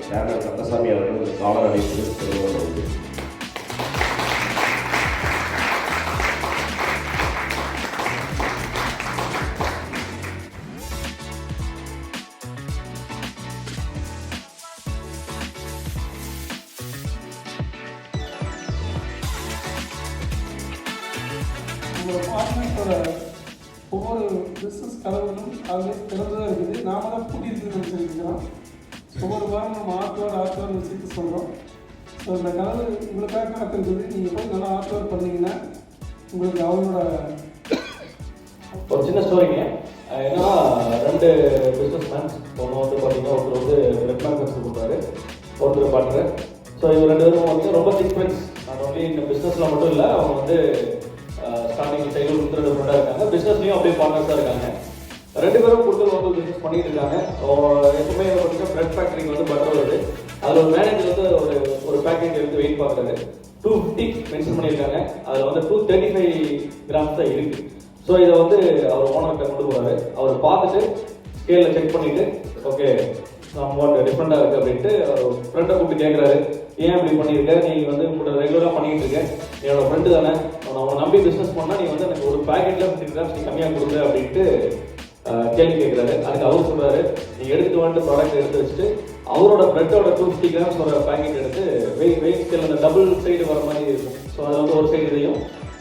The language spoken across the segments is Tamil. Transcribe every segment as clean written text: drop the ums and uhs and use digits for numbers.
சேர்மன் கந்தசாமி அவர்களுக்கு காலர் அழைப்பு பெறுவது. உங்களோட பார்ட்னர்ஸோட ஒவ்வொரு பிஸ்னஸ் கதவுகளும் அது திறந்துதான் இருக்குது. நாம தான் பூட்டி இருக்குதுன்னு நினச்சிருக்கிறோம். ஒவ்வொரு வாரம் நம்ம ஆர்ட் வச்சுட்டு சொல்கிறோம். ஸோ இந்த கதவு உங்களுக்காக காத்திருக்குது. நீங்கள் போய் நல்லா ஆர்ட் பண்ணிங்கன்னா உங்களுக்கு அவங்களோட ஒரு சின்ன ஸ்டோரிங்க. ஏன்னா 2 பிஸ்னஸ் மேன்ஸ், ஒன்று வந்து பார்த்தீங்கன்னா ஒருத்தர் வந்து ரெட் மார்க்கெட்ஸ் கொடுத்தாரு, ஒருத்தர் பார்ட்னர். ஸோ இவங்க 2 பேரும் வந்து ரொம்ப திக் ஃப்ரெண்ட்ஸ். நாட் ஓன்லி இந்த பிஸ்னஸில் மட்டும் இல்லை, அவங்க வந்து ஸ்டார்டிங் சைடில் 2 ஃப்ரெண்டாக இருக்காங்க, பிஸ்னஸ்லையும் அப்படியே பார்ட்னர்ஸாக இருக்காங்க. 2 பேரும் கொடுத்து வந்து பிஸ்னஸ் பண்ணிட்டு இருக்காங்க. எப்பவுமே பார்த்தீங்கன்னா பிரெட் ஃபேக்ட்ரிக்கு வந்து பட்டர் வருது. அதில் ஒரு மேனேஜர் வந்து ஒரு பேக்கெட் எடுத்து வெயிட் பார்க்குறாரு. 250 மென்ஷன் பண்ணியிருக்காங்க. அதில் வந்து 235 கிராம்ஸ் தான் இருக்குது. ஸோ இதை வந்து அவர் ஓனர்கிட்ட கொண்டு போகிறாரு. அவர் பார்த்துட்டு ஸ்கேலில் செக் பண்ணிவிட்டு ஓகே சம்வாட் டிஃப்ரெண்ட்டாக இருக்குது அப்படின்ட்டு அவர் ஃப்ரெண்டை கூப்பிட்டு கேட்குறாரு, ஏன் இப்படி பண்ணியிருக்க, நீ வந்து உங்களோட ரெகுலராக பண்ணிக்கிட்டு இருக்க, என்னோட ஃப்ரெண்டு தானே, நான் அவனை நம்பி பிஸ்னஸ் பண்ணால் நீ வந்து எனக்கு ஒரு பேக்கெட்டில் 50 கிராம்ஸ் நீ கம்மியாக கொடுங்க அப்படின்ட்டு கேள்வி கேட்குறாரு. அதுக்கு அவர் சொல்கிறாரு, நீ எடுத்துட்டு வந்துட்டு ப்ராடக்ட் எடுத்து வச்சுட்டு அவரோட பிரெட்டோட 250 கிராம்ஸ் ஒரு பேக்கெட் எடுத்து வெயிட் ஸ்கேல் அந்த டபுள் சைடு வர மாதிரி இருக்கும். ஸோ அது வந்து ஒரு சைடு இதையும்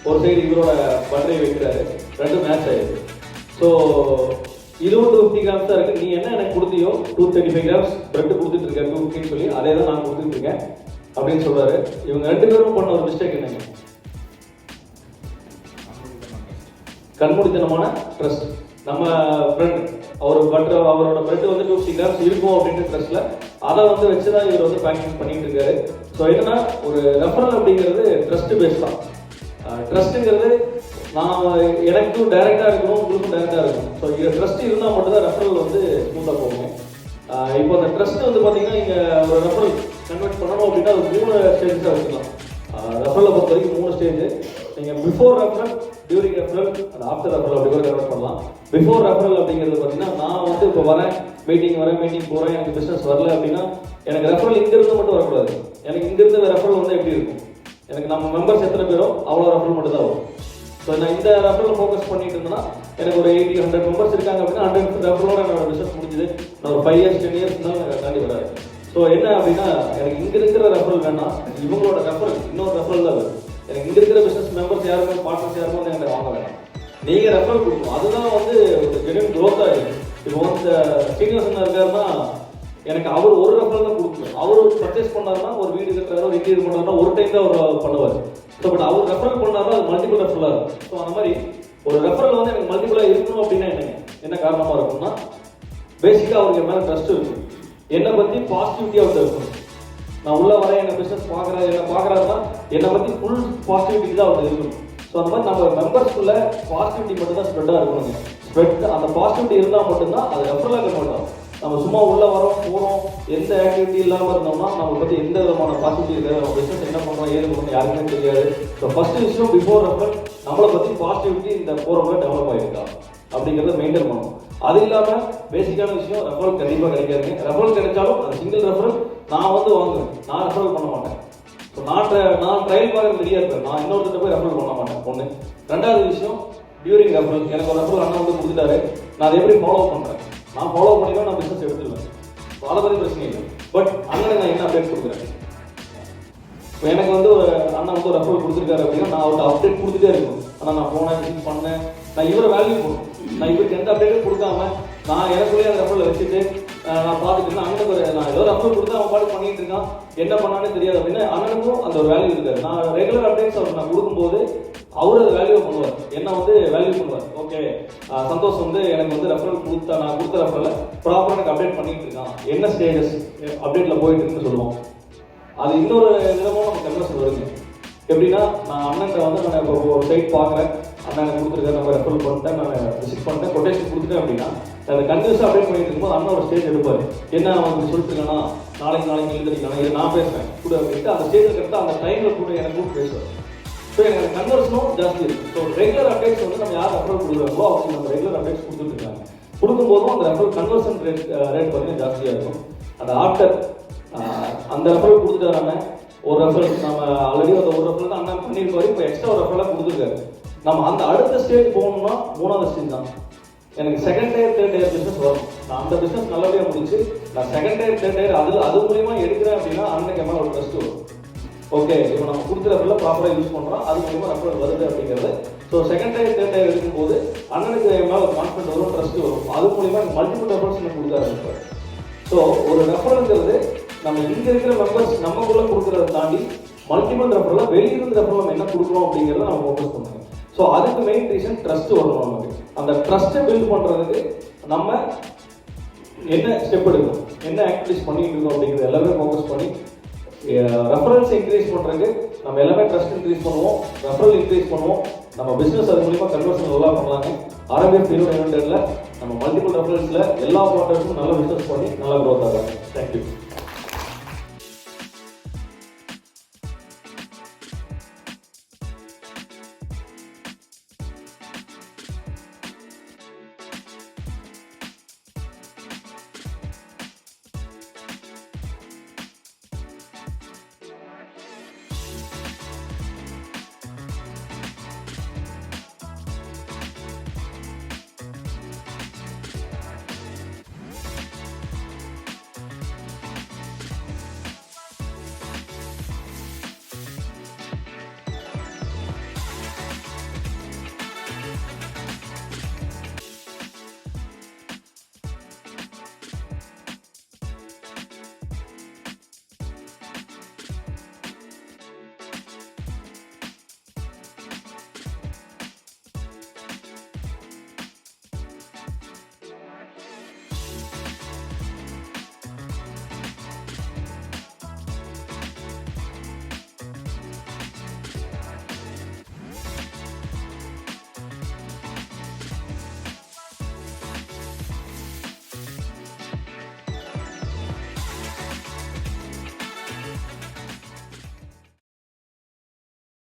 ஒரு சைடு இவரோட பட்டரை வைக்கிறாரு. 2 மேட்ச் ஆயிடுது. ஸோ இதுவும் 250 கிராம்ஸ் தான் இருக்குது, நீ என்ன எனக்கு கொடுத்தியோ 235 கிராம்ஸ் பிரெட் கொடுத்துட்டு இருக்கேன் 250 சொல்லி அதே தான் நான் கொடுத்துட்டு இருக்கேன் அப்படின்னு சொல்கிறாரு. இவங்க 2 பேரும் பண்ண ஒரு மிஸ்டேக் என்னங்க, கண்மூடித்தனமான ட்ரஸ்ட். நம்ம ஃப்ரெண்ட் அவரோட பிரெட் வந்து 250 கிராம்ஸ் இருக்கும் அப்படின்ற ட்ரஸ்ட்ல அதை வந்து வச்சுதான் இவர் வந்து பேக்கிங் பண்ணிட்டு இருக்காரு. ஸோ என்னன்னா ஒரு ரெஃபரல் அப்படிங்கிறது ட்ரஸ்ட் பேஸ் தான். ட்ரஸ்ட்டுங்கிறது நான் எனக்கும் டைரெக்டாக இருக்கணும், உங்களுக்கும் டைரெக்டாக இருக்கணும். ஸோ இங்கே ட்ரஸ்ட் இருந்தால் மட்டும்தான் ரெஃபரல் வந்து ஸ்மூத்தாக போகும். இப்போ அந்த ட்ரஸ்ட் வந்து பார்த்தீங்கன்னா நீங்கள் ஒரு ரெஃபரல் கன்வெர்ட் பண்ணணும் அப்படின்னா அது 3 ஸ்டேஜஸாக வச்சுக்கலாம். ரெஃபரலை பொறுத்த வரைக்கும் 3 ஸ்டேஜ். நீங்கள் before referral, during referral and after referral அப்படி கூட கன்வெர்ட் பண்ணலாம். பிஃபோர் ரெஃபரல் அப்படிங்கிறது பார்த்தீங்கன்னா நான் வந்து இப்போ மீட்டிங் போகிறேன், எனக்கு பிஸ்னஸ் வரல அப்படின்னா எனக்கு ரெஃபரல் இங்கிருந்து மட்டும் வரக்கூடாது. எனக்கு இங்கிருந்து ரெஃபரல் வந்து எப்படி இருக்கும், எனக்கு நம்ம மெம்பர்ஸ் எத்தனை பேரோ அவ்வளோ ரெஃபரல் மட்டும் தான் வரும். ஸோ நான் இந்த ரெஃபரல் ஃபோக்கஸ் பண்ணிட்டு இருந்தேன்னா எனக்கு ஒரு 80-100 மெம்பர்ஸ் இருக்காங்க அப்படின்னா 100 ரெஃபரலோட என்னோட பிஸ்னஸ் முடிஞ்சுது. நான் ஒரு 5 years 10 years இருந்தாலும் தாண்டி வராது. ஸோ என்ன அப்படின்னா எனக்கு இங்கே இருக்கிற ரெஃபரல் வேணாம், இவங்களோட ரெஃபரல் இன்னொரு ரெஃபரல் தான் வரும். எனக்கு இங்கே இருக்கிற பிஸ்னஸ் மெம்பர்ஸ் யாருமே பார்ட்னர்ஸ் யாருமே வந்து எனக்கு வாங்க வேணாம், நீங்கள் ரெஃபரல் கொடுக்கணும். அதுதான் வந்து ஒரு ஜென்யூன் க்ரோத்தாக இருக்குது. இப்போ வந்து ஸ்ரீனிவாசன் இருக்காருன்னா எனக்கு அவர் ஒரு ரெஃபரல் தான் கொடுக்கணும். அவர் பர்ச்சேஸ் பண்ணாருன்னா ஒரு வீடு கட்டுறாரு, ஒரு இன்டீரியர் பண்ணாருன்னா ஒரு டைம் தான் அவர் பண்ணுவார். ஸோ பட் அவர் ரெஃபரல் பண்ணாருன்னா அது மல்டிபிள் ரெஃபரலாக இருக்கும். ஸோ அந்த மாதிரி ஒரு ரெஃபரல் வந்து எனக்கு மல்டிபிளாக இருக்கணும் அப்படின்னா என்ன காரணமாக இருக்கும்னா பேசிக்காக அவருக்கு என் மேலே ட்ரஸ்ட் இருக்கும், என்னை பற்றி பாசிட்டிவிட்டியாக வந்து இருக்கணும். நான் உள்ள வரேன், என்ன பிஸ்னஸ் பார்க்குறாரு, என்ன பார்க்குறாருன்னா என்னை பற்றி ஃபுல் பாசிட்டிவிட்டி தான் அவர் இருக்கணும். ஸோ அந்த மாதிரி நம்ம மெம்பர்ஸ்குள்ள பாசிட்டிவிட்டி மட்டும் தான் ஸ்ப்ரெட்டாக இருக்கணுங்க. அந்த பாசிட்டிவிட்டி இருந்தால் மட்டும்தான் அது ரெஃபரலாக கன்வெர்ட் ஆகும். நம்ம சும்மா உள்ள வரோம் போகிறோம், எந்த ஆக்டிவிட்டி இல்லாமல் இருந்தோம்னா நம்ம பற்றி எந்த விதமான பாசிட்டிவிட்டி இருக்காது. நம்ம பிஸ்னஸ் என்ன பண்ணுறோம் ஏது பண்ணுறோம் யாருக்குமே தெரியாது. ஸோ ஃபர்ஸ்ட் விஷயம் பிஃபோர் ரெஃபரல் நம்மளை பற்றி பாசிட்டிவிட்டி இந்த போகிறவங்க டெவலப் ஆகிருக்கா அப்படிங்கிறத மெயின்டைன் பண்ணணும். அது இல்லாமல் பேசிக்கான விஷயம் ரெஃபரல் கண்டிப்பாக கிடைக்காதுங்க. ரெஃபரல் கிடைச்சாலும் அது சிங்கிள் ரெஃபரல் நான் வந்து வாங்குவேன், நான் ரெஃபரல் பண்ண மாட்டேன். ஸோ நான் ட்ரையல் பார்க்க ரெடியாக இருப்பேன், நான் இன்னொருத்தர் போய் ரெஃபரல் பண்ண மாட்டேன். ஒன்று. 2வது விஷயம் டியூரிங் ரெஃபரல். எனக்கு ஒரு ரெஃபரல் அண்ணன் வந்து கொடுத்துட்டாரு, நான் அதை எப்படி ஃபாலோ பண்ணுறேன், நான் ஃபாலோ பண்ணிடுவேன், நான் பிஸ்னஸ் எடுத்துருவேன், அதை பற்றி பிரச்சனை இல்லை. பட் அண்ணனை நான் என்ன அப்டேட் கொடுக்குறேன், இப்போ எனக்கு வந்து ஒரு அண்ணன் வந்து ஒரு ரெஃபரல் கொடுத்துருக்காரு அப்படின்னா நான் அவர்கிட்ட அப்டேட் கொடுத்துட்டே இருக்கணும். ஆனால் நான் போனேன் விசிட் பண்ணேன், நான் இவரை வேல்யூ பண்ணணும். நான் இவருக்கு எந்த அப்டேட்டும் கொடுக்காம நான் எனக்குள்ளேயே அந்த ரெஃபரலை வச்சுட்டு நான் பார்த்துட்டு அண்ணனுக்கு நான் ஏதோ ரெஃபரல் கொடுத்து அவன் பாட்டு பண்ணிட்டு இருக்கான், என்ன பண்ணானே தெரியாது அப்படின்னு அண்ணனுக்கும் அந்த ஒரு வேல்யூ இருக்காரு. நான் ரெகுலர் அப்டேட்ஸ் அவருக்கு நான் கொடுக்கும்போது அவர் அதை வேல்யூ பண்ணுவார், என்ன வந்து வேல்யூ பண்ணுவார். ஓகே சந்தோஷம் வந்து எனக்கு வந்து ரெஃபரல் நான் கொடுத்த ரெஃபரலை ப்ராப்பராக எனக்கு அப்டேட் பண்ணிட்டு இருக்கான், என்ன ஸ்டேஜஸ் அப்டேட்டில் போயிட்டு இருக்குன்னு சொல்லுவோம். அது இன்னொரு விதமாக நம்ம கன்வர்ஷன் வருங்க. எப்படின்னா நான் அண்ணன்ட்ட வந்து நான் இப்போ ஒரு சைட் பார்க்குறேன், அண்ணன் கொடுத்துருக்காரு, நம்ம ரெஃபரல் பண்ணிட்டேன், நான் விசிட் பண்ணிட்டேன், கொட்டேஷன் கொடுத்துட்டேன் அப்படின்னா அதை கண்டினியூஸாக அப்டேட் பண்ணிட்டு இருக்கும்போது அண்ணன் ஒரு ஸ்டேஜ் எடுப்பார், என்ன அவன் சொல்லிட்டு இருக்கானா நாளைக்கு எழுதிருக்கானா இதை நான் பேசுகிறேன் கூட அப்படின்ட்டு அந்த ஸ்டேஜில் கரெக்டாக அந்த டைமில் கூட எனக்கு கூட பேசுவார். ஸோ எனக்கு அந்த கன்வர்ஷனும் ஜாஸ்தி இருக்குது. ஸோ ரெகுலர் அப்டேட்ஸ் வந்து நம்ம யார் ரெஃபரல் கொடுக்குறாங்களோ அவங்க நம்ம ரெகுலர் அப்டேட்ஸ் கொடுத்துருக்காங்க. கொடுக்கும்போதும் அந்த ரெஃபரல் கன்வர்ஷன் ரேட் பார்த்தீங்கன்னா ஜாஸ்தியாக இருக்கும். அந்த ஆஃப்டர் அந்த ரெஃபரல் கொடுத்துட்டாரு அண்ணன். ஒரு ரெஃபரல் நம்ம ஆல்ரெடி அந்த ஒரு ரெஃபரல் தான் அண்ணன் பண்ணியிருக்காரு. இப்போ எக்ஸ்ட்ரா ஒரு ரெஃபரலாக கொடுத்துருக்காரு. நம்ம அந்த அடுத்த ஸ்டேஜ் போகணும்னா 3வது ஸ்டேஜ் தான். எனக்கு second tyre third tyre business வரும். நான் அந்த பிஸ்னஸ் நல்லபடியாக முடிச்சு நான் செகண்ட் டயர் தேர்ட் டயர் அது மூலியமா எடுக்கிறேன் அப்படின்னா அண்ணனுக்கு எம்மா ஒரு ட்ரஸ்ட் வரும். ஓகே, இப்போ நம்ம கொடுக்குற ரெஃபரல் ப்ராப்பராக யூஸ் பண்ணுறோம், அது மூலியமா ரெஃபரல் வருது அப்படிங்கிறது. So second tyre third tyre எடுக்கும்போது அண்ணனுக்கு எம்மா ஒரு கான்ஃபிடன்ட் வரும், ட்ரஸ்ட் வரும். அது மூலியமா மல்டிபிள் ரெஃபரல்ஸ் எனக்கு கொடுக்க ஆரம்பிப்பார். ஸோ ஒரு ரெஃபரல்ங்கிறது நம்ம இங்கே இருக்கிற மெம்பர்ஸ் நமக்குள்ளே கொடுக்குறத தாண்டி மல்டிபிள் ரெஃபரலாக வெளியிருந்து ரெஃபரல் நம்ம என்ன கொடுக்குறோம் அப்படிங்கிறத நம்ம ஃபோக்கஸ் பண்ணுவோம். ஸோ அதுக்கு மெயின் ரீசன் ட்ரஸ்ட் வரணும் நமக்கு. அந்த ட்ரஸ்ட்டை பில்ட் பண்ணுறதுக்கு நம்ம என்ன ஸ்டெப் எடுக்கணும், என்ன ஆக்டிவிட்டிஸ் பண்ணிட்டு இருக்கோம் அப்படிங்கிறது எல்லாமே ஃபோக்கஸ் பண்ணி ரெஃபரன்ஸ் இன்க்ரீஸ் பண்ணுறதுக்கு நம்ம எல்லாமே ட்ரஸ்ட் இன்க்ரீஸ் பண்ணுவோம், ரெஃபரல் இன்க்ரீஸ் பண்ணுவோம். நம்ம பிஸ்னஸ் அது மூலிமா கன்வர்ஷன் நல்லா பண்ணலாங்க. RMF 2020 நம்ம மல்டிபிள் ரெஃபரன்ஸில் எல்லா பார்ட்னர்ஸும் நல்ல பிஸ்னஸ் பண்ணி நல்லா க்ரோத் ஆகாங்க. தேங்க்யூ.